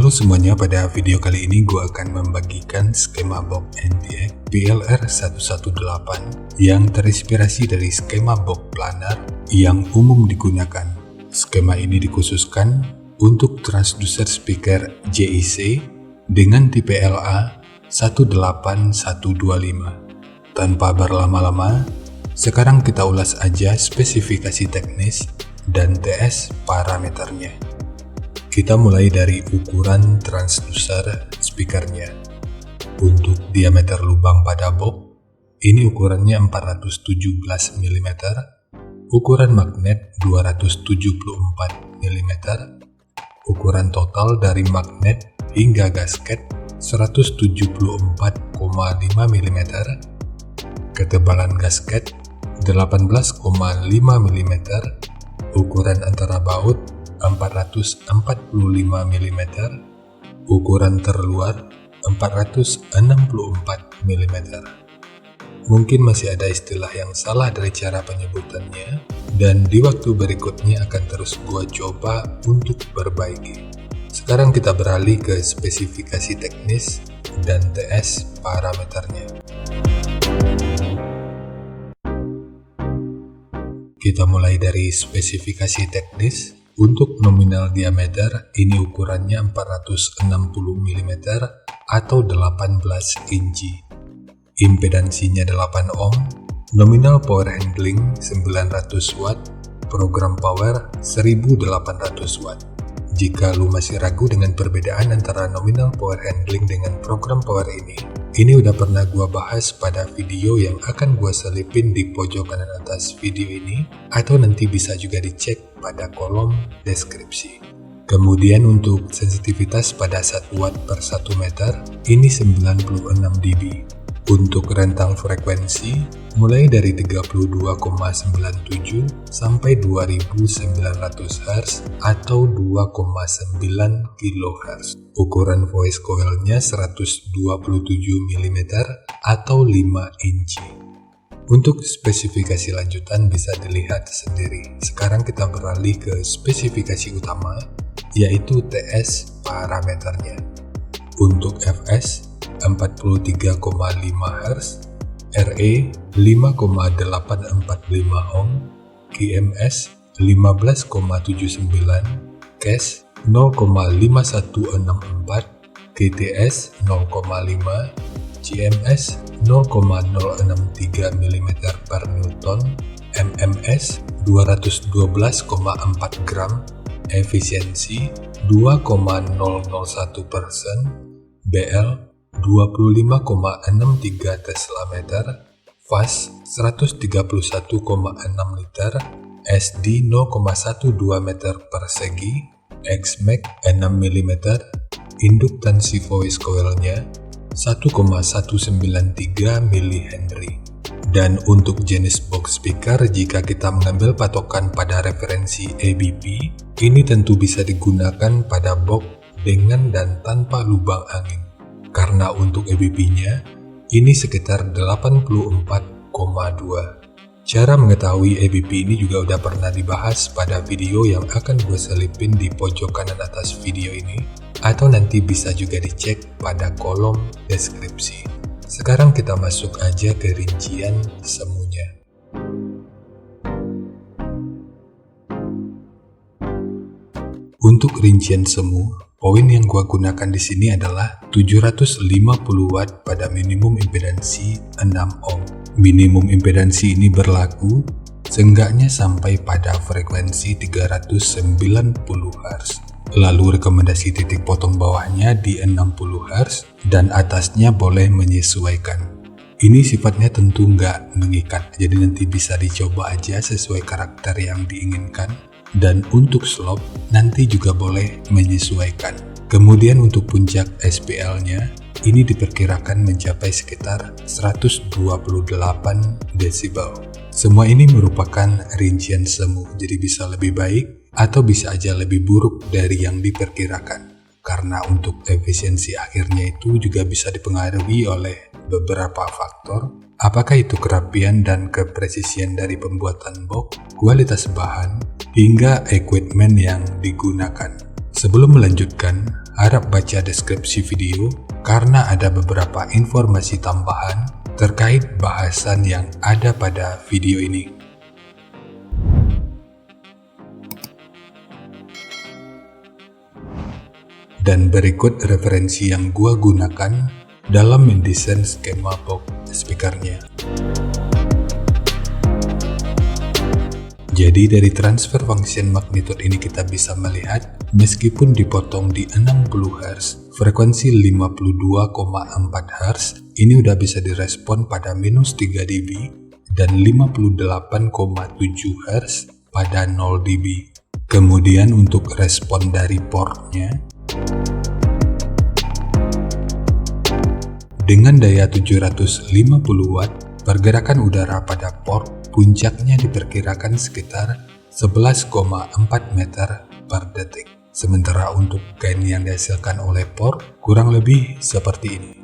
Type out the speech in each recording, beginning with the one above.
Halo semuanya, pada video kali ini gue akan membagikan skema box NTX PLR118 yang terinspirasi dari skema box planar yang umum digunakan. Skema ini dikhususkan untuk transducer speaker JIC dengan tipe LA18125. Tanpa berlama-lama, sekarang kita ulas aja spesifikasi teknis dan TS parameternya. Kita mulai dari ukuran transducer speakernya. Untuk diameter lubang pada box, ini ukurannya 417 mm, ukuran magnet 274 mm, ukuran total dari magnet hingga gasket 174,5 mm, ketebalan gasket 18,5 mm, ukuran antara baut 445 mm, ukuran terluar 464 mm. Mungkin masih ada istilah yang salah dari cara penyebutannya, dan di waktu berikutnya akan terus gua coba untuk perbaiki. Sekarang kita beralih ke spesifikasi teknis dan TS parameternya. Kita mulai dari spesifikasi teknis. Untuk nominal diameter, ini ukurannya 460 mm atau 18 inci. Impedansinya 8 ohm, nominal power handling 900 watt, program power 1800 watt. Jika lu masih ragu dengan perbedaan antara nominal power handling dengan program power ini udah pernah gua bahas pada video yang akan gua selipin di pojok kanan atas video ini, atau nanti bisa juga dicek pada kolom deskripsi. Kemudian untuk sensitivitas pada 1 watt per 1 meter, ini 96 dB. Untuk rentang frekuensi, mulai dari 32,97 sampai 2900 Hz atau 2,9 kHz. Ukuran voice coilnya 127 mm atau 5 inci. Untuk spesifikasi lanjutan bisa dilihat sendiri. Sekarang kita beralih ke spesifikasi utama, yaitu TS parameternya. Untuk Fs 43,5 Hz, RE 5,845 ohm, QMS 15,79, CAS 0,5164, GTS 0,5, CMS 0,063 mm per Newton, MMS 212,4 gram, efisiensi 2,001%, BL 25,63 Tesla meter, fast 131,6 liter, SD 0,12 meter persegi, XMAX 6 mm, induktansi voice coilnya 1,193 mH. Dan untuk jenis box speaker, jika kita mengambil patokan pada referensi ABP, ini tentu bisa digunakan pada box dengan dan tanpa lubang angin. Karena untuk ABP-nya, ini sekitar 84,2. Cara mengetahui ABP ini juga udah pernah dibahas pada video yang akan gue selipin di pojok kanan atas video ini, atau nanti bisa juga dicek pada kolom deskripsi. Sekarang kita masuk aja ke rincian semuanya. Untuk rincian semu, poin yang gua gunakan di sini adalah 750 watt pada minimum impedansi 6 ohm. Minimum impedansi ini berlaku seenggaknya sampai pada frekuensi 390 Hz. Lalu rekomendasi titik potong bawahnya di 60 Hz dan atasnya boleh menyesuaikan. Ini sifatnya tentu nggak mengikat, jadi nanti bisa dicoba aja sesuai karakter yang diinginkan. Dan untuk slope nanti juga boleh menyesuaikan. Kemudian untuk puncak SPL-nya, ini diperkirakan mencapai sekitar 128 desibel. Semua ini merupakan rincian semu, jadi bisa lebih baik atau bisa aja lebih buruk dari yang diperkirakan. Karena untuk efisiensi akhirnya itu juga bisa dipengaruhi oleh beberapa faktor, apakah itu kerapian dan kepresisian dari pembuatan box, kualitas bahan, hingga equipment yang digunakan. Sebelum melanjutkan, harap baca deskripsi video karena ada beberapa informasi tambahan terkait bahasan yang ada pada video ini. Dan berikut referensi yang gua gunakan dalam mendesain skema box speakernya. Jadi dari transfer function magnitude ini kita bisa melihat meskipun dipotong di 60 Hz, frekuensi 52,4 Hz ini udah bisa direspon pada minus 3 dB dan 58,7 Hz pada 0 dB. Kemudian untuk respon dari portnya, dengan daya 750 Watt, pergerakan udara pada port puncaknya diperkirakan sekitar 11,4 meter per detik. Sementara untuk gain yang dihasilkan oleh port kurang lebih seperti ini.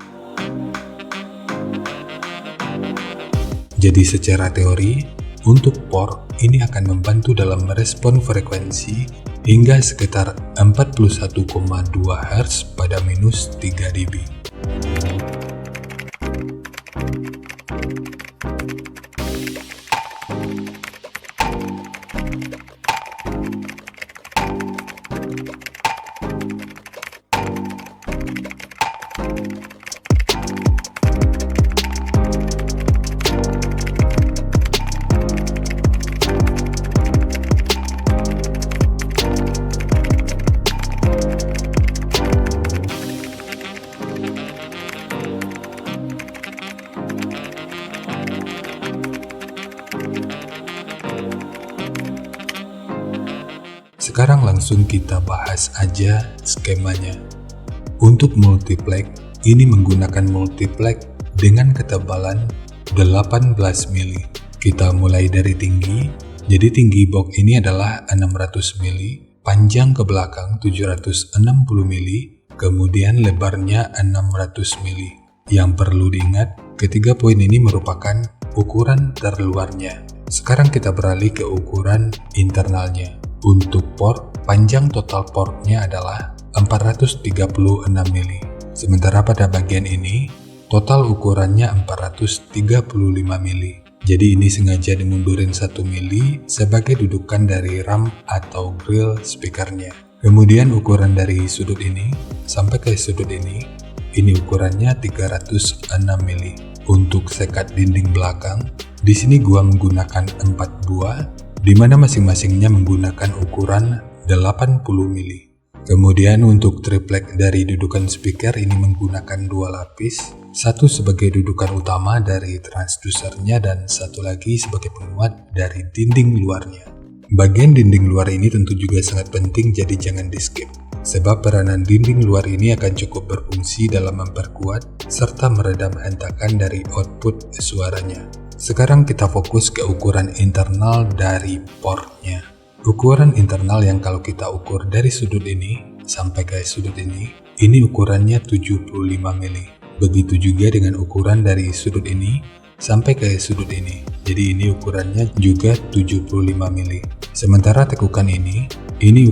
Jadi secara teori, untuk port ini akan membantu dalam merespon frekuensi hingga sekitar 41,2 Hz pada minus 3 dB. Sekarang langsung kita bahas aja skemanya. Untuk multiplex, ini menggunakan multiplex dengan ketebalan 18 mili. Kita mulai dari tinggi, jadi tinggi box ini adalah 600 mili, panjang ke belakang 760 mili, kemudian lebarnya 600 mili. Yang perlu diingat, ketiga poin ini merupakan ukuran terluarnya. Sekarang kita beralih ke ukuran internalnya. Untuk port, panjang total portnya adalah 436 mili. Sementara pada bagian ini, total ukurannya 435 mili. Jadi ini sengaja dimundurin 1 mili sebagai dudukan dari ram atau grill speakernya. Kemudian ukuran dari sudut ini sampai ke sudut ini ukurannya 306 mili. Untuk sekat dinding belakang, di sini gua menggunakan 4 buah, di mana masing-masingnya menggunakan ukuran 80 mili. Kemudian untuk triplek dari dudukan speaker ini menggunakan 2 lapis, satu sebagai dudukan utama dari transdusernya dan satu lagi sebagai penguat dari dinding luarnya. Bagian dinding luar ini tentu juga sangat penting, jadi jangan di skip, sebab peranan dinding luar ini akan cukup berfungsi dalam memperkuat serta meredam hentakan dari output suaranya. Sekarang kita fokus ke ukuran internal dari portnya. Ukuran internal yang kalau kita ukur dari sudut ini sampai ke sudut ini ukurannya 75 mili. Begitu juga dengan ukuran dari sudut ini sampai ke sudut ini. Jadi ini ukurannya juga 75 mili. Sementara tekukan ini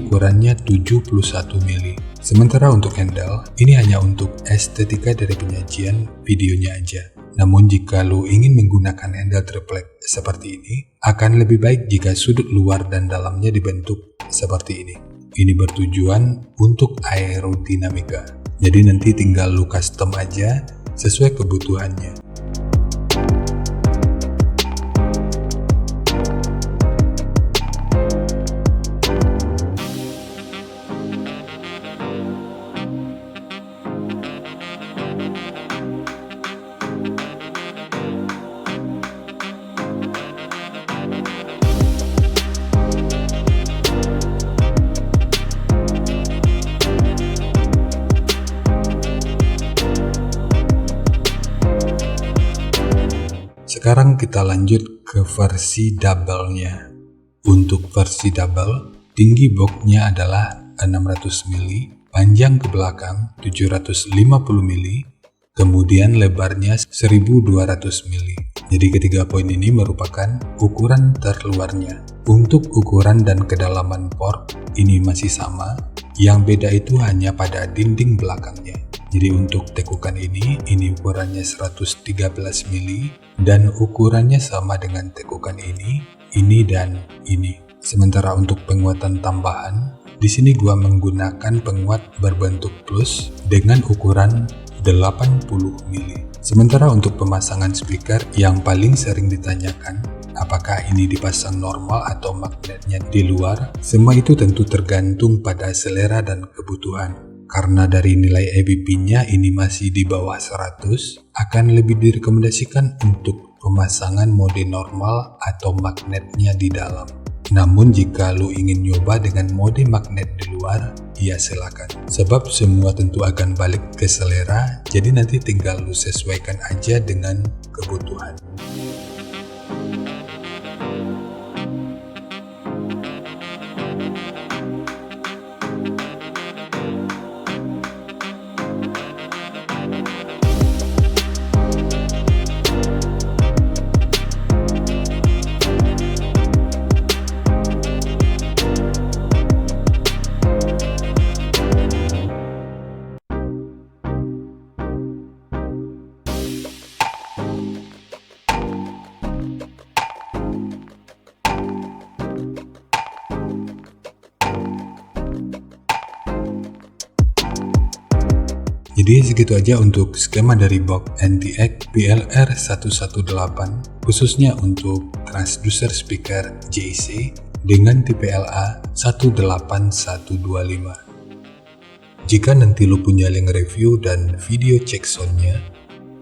ukurannya 71 mili. Sementara untuk handle, ini hanya untuk estetika dari penyajian videonya aja. Namun jika lo ingin menggunakan handle triplek seperti ini, akan lebih baik jika sudut luar dan dalamnya dibentuk seperti ini. Ini bertujuan untuk aerodinamika. Jadi nanti tinggal lo custom aja sesuai kebutuhannya. Sekarang kita lanjut ke versi double-nya. Untuk versi double, tinggi boxnya adalah 600 mili, panjang ke belakang 750 mili, kemudian lebarnya 1200 mili. Jadi ketiga poin ini merupakan ukuran terluarnya. Untuk ukuran dan kedalaman port ini masih sama, Yang beda itu hanya pada dinding belakangnya. Jadi untuk tekukan ini ukurannya 113 mili dan ukurannya sama dengan tekukan ini dan ini. Sementara untuk penguatan tambahan, di sini gua menggunakan penguat berbentuk plus dengan ukuran 80 mili. Sementara untuk pemasangan speaker yang paling sering ditanyakan, apakah ini dipasang normal atau magnetnya di luar? Semua itu tentu tergantung pada selera dan kebutuhan. Karena dari nilai ABP-nya ini masih di bawah 100, akan lebih direkomendasikan untuk pemasangan mode normal atau magnetnya di dalam. Namun jika lu ingin nyoba dengan mode magnet di luar, ya silakan. Sebab semua tentu akan balik ke selera, jadi nanti tinggal lu sesuaikan aja dengan kebutuhan. Jadi segitu aja untuk skema dari box NTX PLR118 khususnya untuk transducer speaker JC dengan tipe LA 18125. Jika nanti lu punya link review dan video cek soundnya,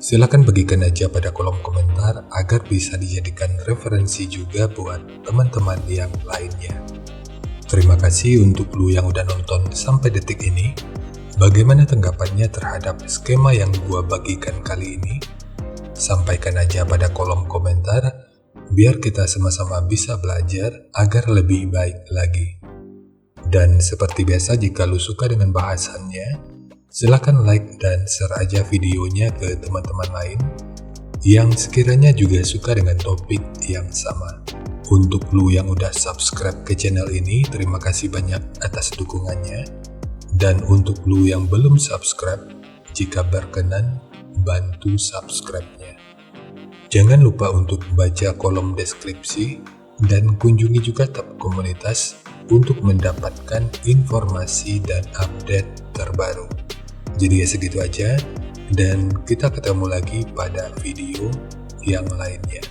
silakan bagikan aja pada kolom komentar agar bisa dijadikan referensi juga buat teman-teman yang lainnya. Terima kasih untuk lu yang udah nonton sampai detik ini. Bagaimana tanggapannya terhadap skema yang gua bagikan kali ini? Sampaikan aja pada kolom komentar, biar kita sama-sama bisa belajar agar lebih baik lagi. Dan seperti biasa, jika lu suka dengan bahasannya, silakan like dan share aja videonya ke teman-teman lain yang sekiranya juga suka dengan topik yang sama. Untuk lu yang udah subscribe ke channel ini, terima kasih banyak atas dukungannya. Dan untuk lu yang belum subscribe, jika berkenan, bantu subscribe-nya. Jangan lupa untuk baca kolom deskripsi dan kunjungi juga tab komunitas untuk mendapatkan informasi dan update terbaru. Jadi ya segitu aja, dan kita ketemu lagi pada video yang lainnya.